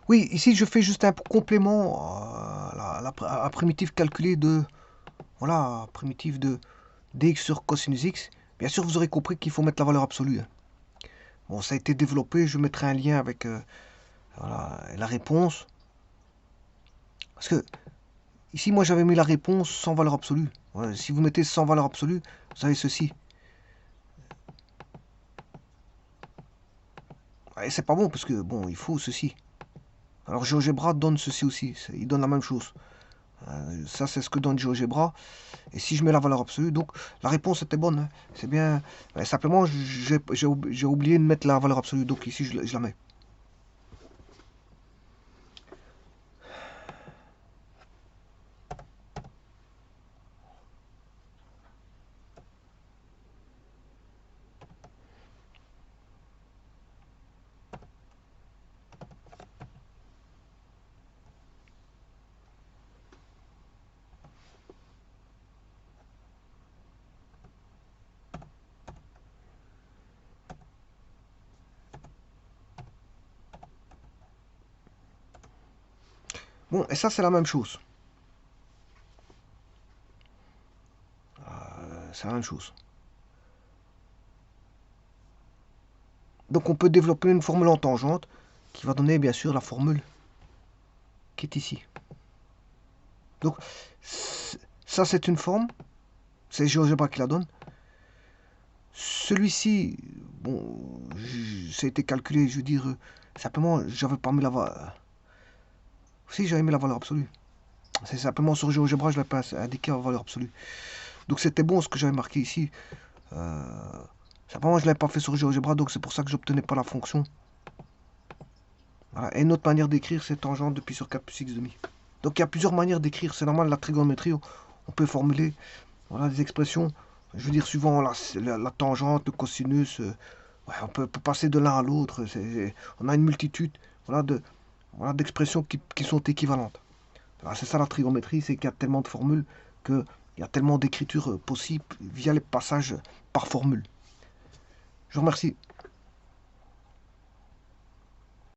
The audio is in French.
Oui, ici je fais juste un complément à la primitive calculée de, voilà, primitive de dx sur cosinus x. Bien sûr, vous aurez compris qu'il faut mettre la valeur absolue, hein. Bon, ça a été développé, je mettrai un lien avec voilà, la réponse. Parce que ici, moi j'avais mis la réponse sans valeur absolue. Voilà, si vous mettez sans valeur absolue, vous avez ceci. Et c'est pas bon parce que, bon, il faut ceci. Alors GeoGebra donne ceci aussi, il donne la même chose. Ça, c'est ce que donne GeoGebra. Et si je mets la valeur absolue, donc la réponse était bonne, hein. C'est bien. Simplement, j'ai oublié de mettre la valeur absolue. Donc ici, je la mets. Bon, et ça, c'est la même chose. C'est la même chose. Donc on peut développer une formule en tangente qui va donner, bien sûr, la formule qui est ici. Donc, ça, c'est une forme. C'est GeoGebra qui la donne. Celui-ci, bon, ça a été calculé, je veux dire, simplement, j'avais pas mis la valeur. Si, j'avais mis la valeur absolue. C'est simplement sur GeoGebra, je l'ai pas indiqué en valeur absolue. Donc c'était bon ce que j'avais marqué ici. Euh, Simplement, je ne l'avais pas fait sur GeoGebra, donc c'est pour ça que j'obtenais pas la fonction. Voilà. Et une autre manière d'écrire, c'est tangente de pi sur 4 plus x demi. Donc il y a plusieurs manières d'écrire. C'est normal, la trigonométrie, on peut formuler, voilà, des expressions. Je veux dire, suivant la tangente, le cosinus, ouais, on peut passer de l'un à l'autre. On a une multitude, voilà, voilà, d'expressions qui sont équivalentes. C'est ça la trigonométrie, c'est qu'il y a tellement de formules qu'il y a tellement d'écritures possibles via les passages par formule. Je vous remercie.